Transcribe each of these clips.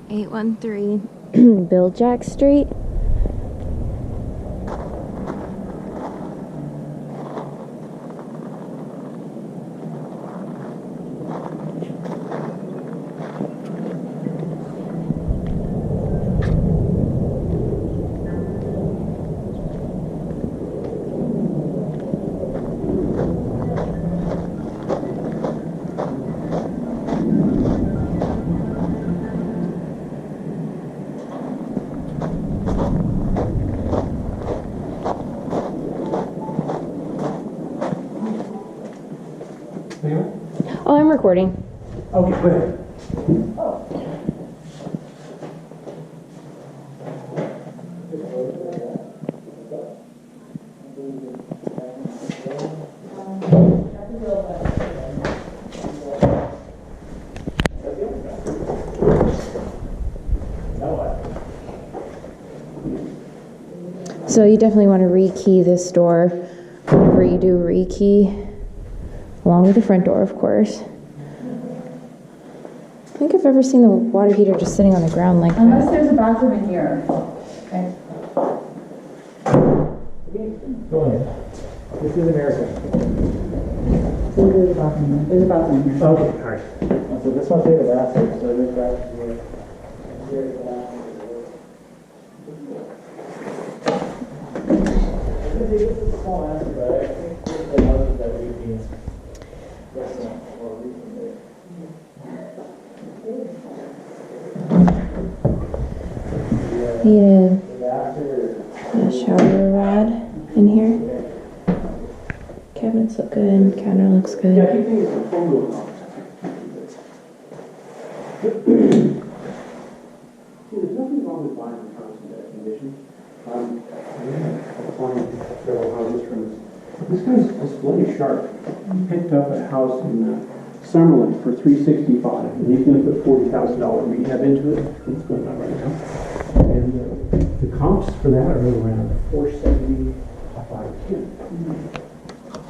813 Biljac Street. Oh, I'm recording. Okay, go ahead. So you definitely want to rekey this door whenever you do rekey, along with the front door, of course. I think I've ever seen the water heater just sitting on the ground like Unless that. there's a bathroom in here. Okay. Go ahead. This is America. So there's a bathroom here. There's a bathroom here. Okay, all right. So this one's in the bathroom, so this bathroom here. Here's the bathroom. This is a small answer, but I think the houses that we've been restaurant or recently. Need a shower rod in here. Cabinets look good, counter looks Yeah, good. I keep thinking it's a phone booth. There's nothing wrong with buying a house in that condition. Applying several houses from this. This guy's display sharp. He picked up a house in Summerlin for $365, and he's going to put $40,000 rehab into it. It's going on right now. And the comps for that are around 470 to 510.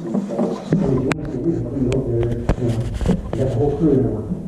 So, if you want to see, let me know there. You got the whole crew there working.